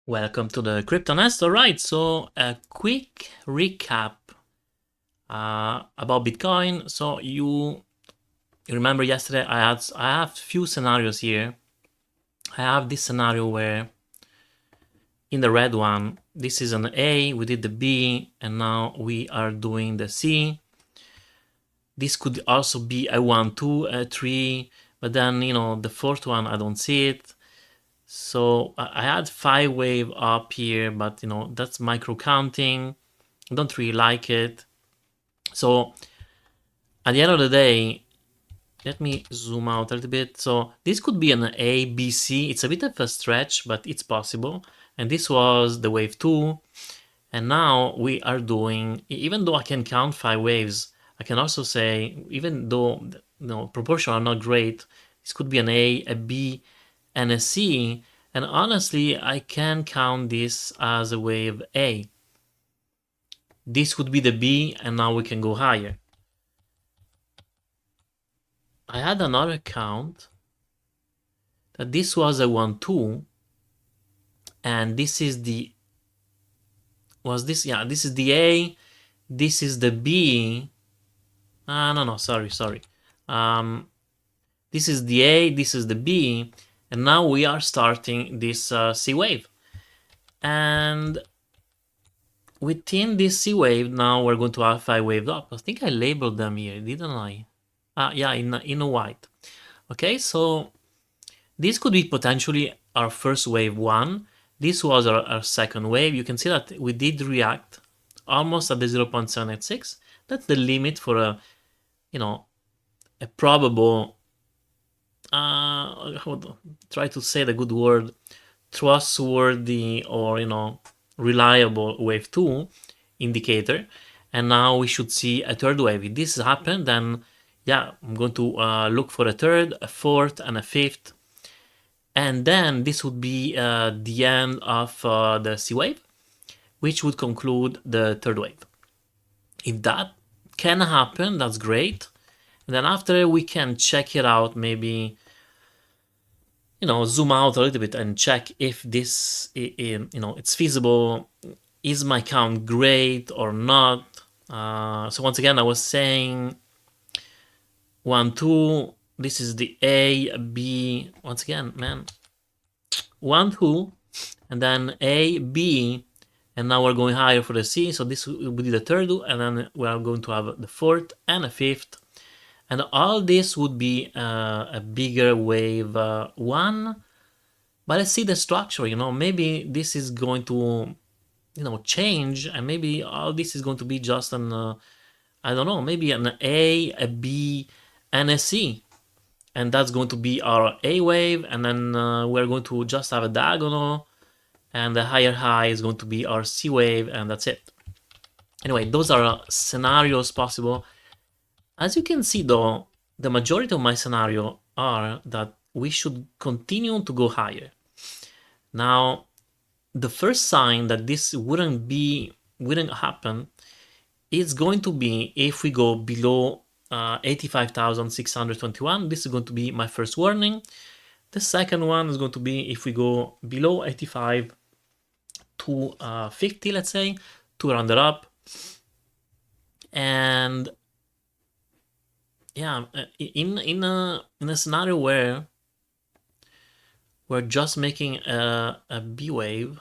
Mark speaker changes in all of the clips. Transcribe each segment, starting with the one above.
Speaker 1: Welcome to the Crypto Nest. All right, so a quick recap about Bitcoin. So you remember yesterday I have few scenarios here. I have this scenario where in the red one, this is an A, we did the B, and now we are doing the C. This could also be a 1, 2, a 3, but then the fourth one I don't see it. So I had 5 wave up here, but that's micro counting. I don't really like it. So at the end of the day, let me zoom out a little bit. So this could be an A, B, C. It's a bit of a stretch, but it's possible. And this was the wave 2. And now we are doing, even though I can count 5 waves, I can also say, even though proportions are not great, this could be an A, a B, and a C. And honestly, I can count this as a wave A. This would be the B, and now we can go higher. I had another count that this was a 1, 2, and this is the, this is the A, this is the B. No, sorry. This is the A, this is the B, and now we are starting this C wave. And within this C wave, now we're going to have 5 waves up. I think I labeled them here, didn't I? Yeah, in white. Okay, so this could be potentially our first wave 1. This was our second wave. You can see that we did react almost at the 0.786. That's the limit for a probable, try to say the good word, trustworthy or reliable wave 2 indicator. And now we should see a third wave. If this happened, then yeah, I'm going to look for a third, a fourth, and a fifth. And then this would be the end of the C wave, which would conclude the third wave. If that can happen, that's great. And then after we can check it out, maybe zoom out a little bit and check if this it's feasible. Is my count great or not? So once again, I was saying 1, 2. This is the A, B. Once again, man, 1, 2, and then A, B, and now we're going higher for the C. So this will be the third, and then we are going to have the fourth and a fifth, and all this would be a bigger wave 1. But let's see the structure. Maybe this is going to change, and maybe all this is going to be just an I don't know, maybe an A, B, and a C. And that's going to be our A wave, and then we're going to just have a diagonal, and the higher high is going to be our C wave, and that's it. Anyway, those are scenarios possible. As you can see though, the majority of my scenario are that we should continue to go higher. Now, the first sign that this wouldn't happen is going to be if we go below 85,621. This is going to be my first warning. The second one is going to be if we go below 85 to 50, let's say, to round it up. And yeah, in a scenario where we're just making a B wave,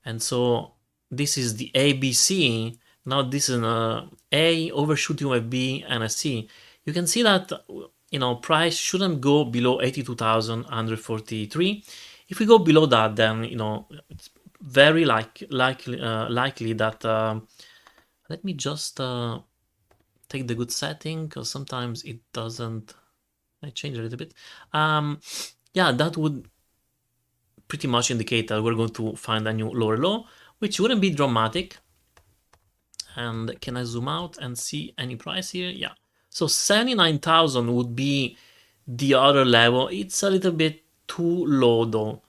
Speaker 1: and so this is the ABC. Now this is an A overshooting with B and a C. You can see that price shouldn't go below 82,143. If we go below that, then it's very likely that let me just take the good setting, because sometimes it doesn't. I change a little bit. Yeah, that would pretty much indicate that we're going to find a new lower low, which wouldn't be dramatic. And can I zoom out and see any price here? Yeah. So 79,000 would be the other level. It's a little bit too low though.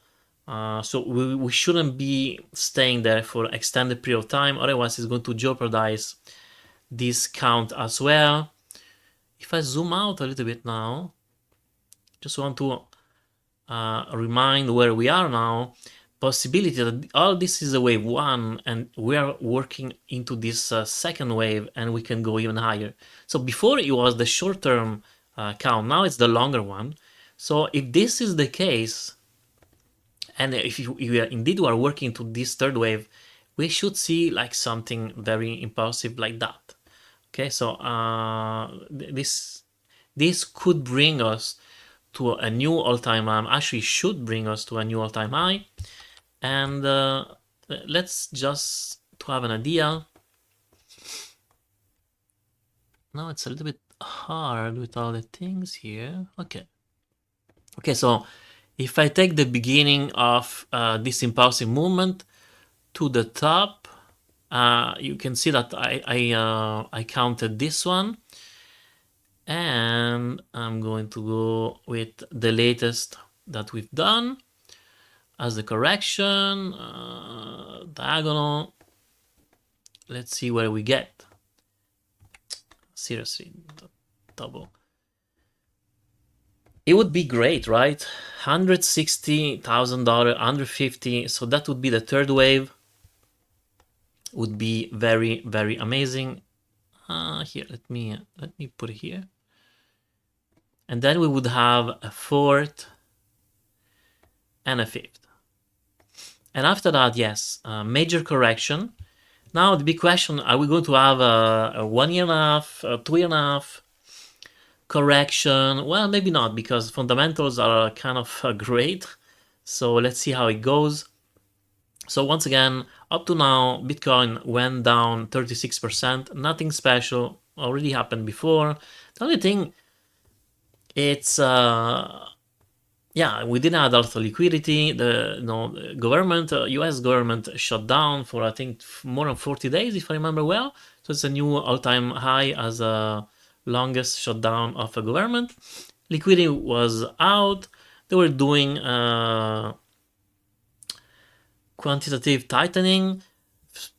Speaker 1: So we shouldn't be staying there for an extended period of time. Otherwise, it's going to jeopardize this count as well. If I zoom out a little bit now, just want to remind where we are now, possibility that all this is a wave 1 and we are working into this second wave and we can go even higher. So before it was the short-term count, now it's the longer one. So if this is the case, and if you indeed are working to this third wave, we should see like something very impulsive like that. Okay, so this could bring us to a new all-time high, actually should bring us to a new all-time high. And let's just to have an idea. Now it's a little bit hard with all the things here. Okay, so if I take the beginning of this impulsive movement to the top, you can see that I counted this one, and I'm going to go with the latest that we've done as the correction, diagonal. Let's see where we get. Seriously, double. It would be great, right? $160,000, $150,000. So that would be the third wave. Would be very, very amazing. Here, let me put it here. And then we would have a fourth and a fifth. And after that, yes, major correction. Now the big question: are we going to have a 1.5 year, 2.5 correction? Well, maybe not, because fundamentals are kind of great. So let's see how it goes. So once again, up to now, Bitcoin went down 36%. Nothing special. Already happened before. The only thing, it's yeah, we didn't have a lot of liquidity. The government, U.S. government, shut down for I think more than 40 days, if I remember well. So it's a new all-time high as a longest shutdown of a government. Liquidity was out. They were doing quantitative tightening.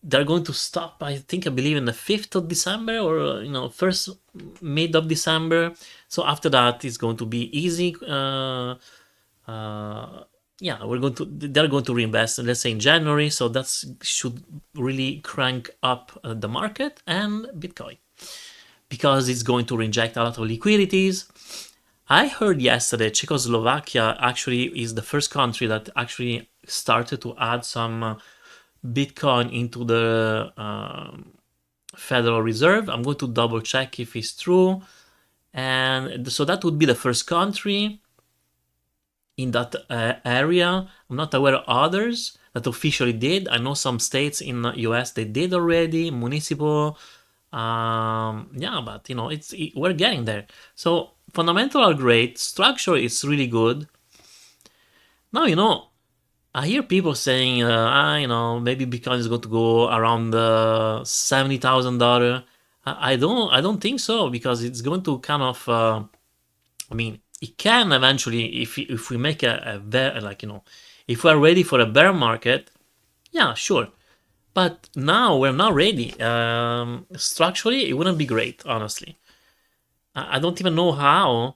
Speaker 1: They're going to stop, I believe, in the 5th of December or first mid of December. So after that, it's going to be easy. Yeah, they're going to reinvest, let's say in January. So that should really crank up the market and Bitcoin, because it's going to reinject a lot of liquidities. I heard yesterday Czechoslovakia actually is the first country that actually started to add some Bitcoin into the Federal Reserve. I'm going to double check if it's true. And so that would be the first country in that area. I'm not aware of others that officially did. I know some states in the US, they did already, municipal. Yeah, but we're getting there. So fundamentals are great. Structure is really good. Now, I hear people saying, maybe Bitcoin is going to go around $70,000. I don't think so, because it's going to kind of, it can eventually, if we make if we're ready for a bear market, yeah, sure. But now we're not ready. Structurally, it wouldn't be great, honestly. I don't even know how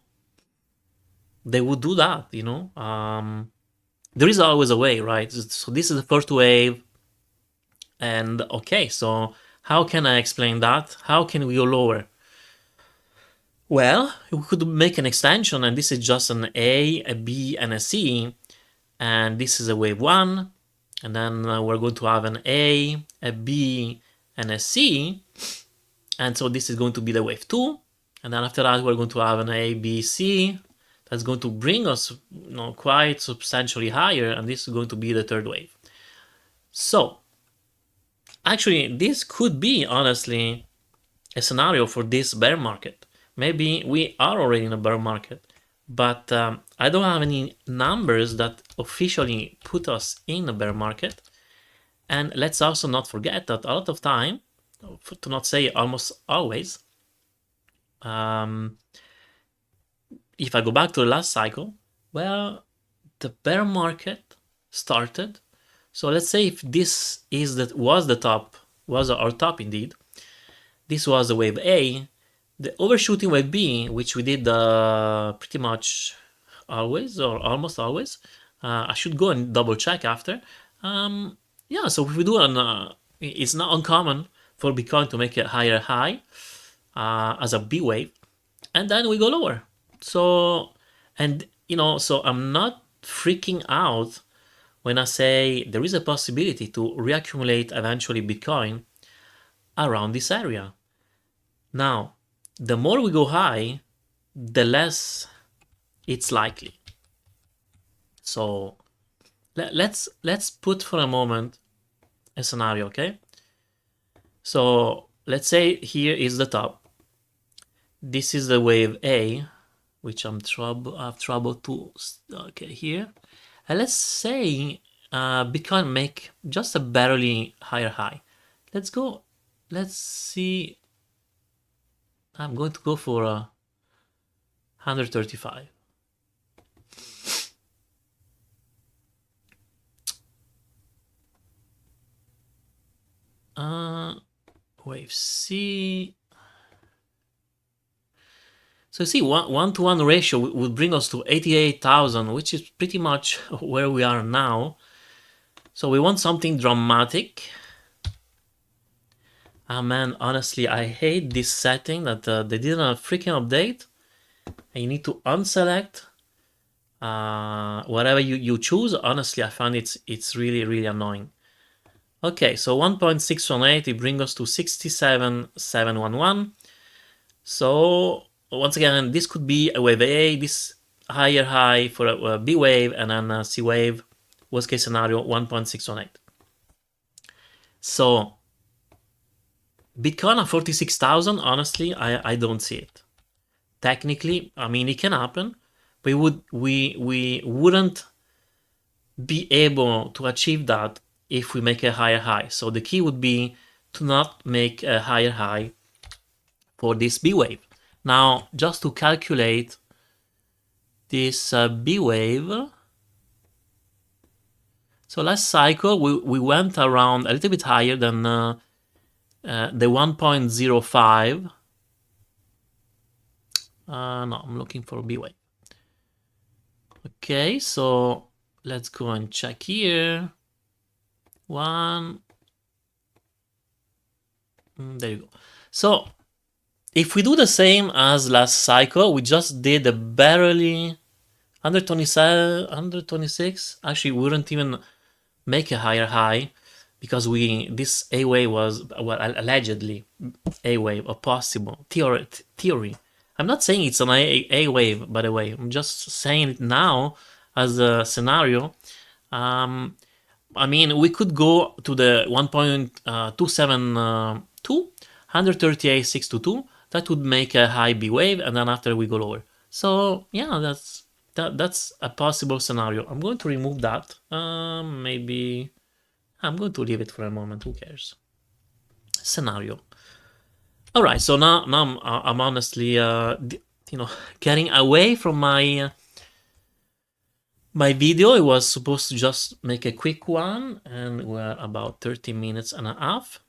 Speaker 1: they would do that, there is always a way, right? So this is the first wave. And okay, so how can I explain that? How can we go lower? Well, we could make an extension, and this is just an A, a B, and a C. And this is a wave 1. And then we're going to have an A, a B, and a C. And so this is going to be the wave 2. And then after that, we're going to have an A, B, C. That's going to bring us quite substantially higher. And this is going to be the third wave. So actually, this could be, honestly, a scenario for this bear market. Maybe we are already in a bear market, but I don't have any numbers that officially put us in a bear market. And let's also not forget that a lot of time, to not say almost always, if I go back to the last cycle, well, the bear market started. So let's say if this was our top indeed, this was the wave A. The overshooting wave B, which we did pretty much always, or almost always. I should go and double check after. Yeah, so if we do it's not uncommon for Bitcoin to make a higher high as a B wave, and then we go lower. So, and so I'm not freaking out when I say there is a possibility to reaccumulate eventually Bitcoin around this area. Now, the more we go high, the less it's likely. So let's put for a moment a scenario, okay? So let's say here is the top. This is the wave A, which I have trouble to, okay, here. And let's say Bitcoin make just a barely higher high. Let's see. I'm going to go for 135. Wave C. So you see, 1-to-1 ratio would bring us to 88,000, which is pretty much where we are now. So we want something dramatic. Ah man, honestly, I hate this setting that they didn't freaking update. And you need to unselect whatever you choose. Honestly, I find it's really, really annoying. Okay, so 1.618, it brings us to 67,711. So once again, this could be a wave A, this higher high for a B wave, and then a C wave, worst case scenario, 1.618. So Bitcoin at 46,000, honestly, I don't see it. Technically, I mean, it can happen, but we wouldn't be able to achieve that if we make a higher high. So the key would be to not make a higher high for this B wave. Now, just to calculate this B wave, so last cycle we went around a little bit higher than the 1.05. No, I'm looking for B wave. Okay, so let's go and check here. There you go. So if we do the same as last cycle, we just did a barely 127, 126. Actually, we wouldn't even make a higher high because this A wave was, well, allegedly A wave, a possible theory. I'm not saying it's an A wave, by the way. I'm just saying it now as a scenario. I mean, we could go to the 1.272, 138,622. That would make a high B wave, and then after we go lower. So yeah, that's a possible scenario. I'm going to remove that. Maybe I'm going to leave it for a moment. Who cares? Scenario. All right. So now I'm honestly, getting away from my video. It was supposed to just make a quick one, and we're about 30 minutes and a half.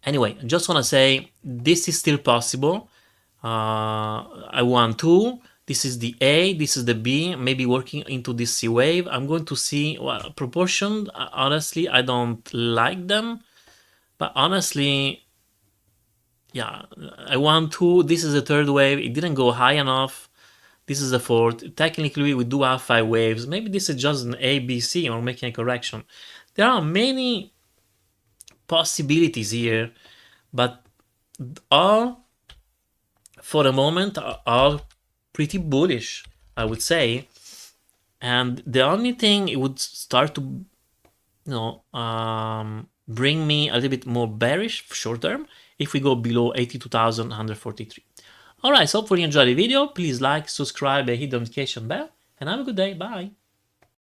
Speaker 1: Anyway, I just want to say this is still possible. I want 2. This is the A, this is the B, maybe working into this C wave. I'm going to see, well, proportion, honestly, I don't like them. But honestly, yeah, I want 2. This is the 3rd wave. It didn't go high enough. This is the 4th. Technically, we do have 5 waves. Maybe this is just an A, B, C, or making a correction. There are many possibilities here, but all, for the moment, are pretty bullish, I would say. And the only thing it would start to, bring me a little bit more bearish short term if we go below 82,143. All right, so hopefully you enjoyed the video. Please like, subscribe, and hit the notification bell, and have a good day. Bye.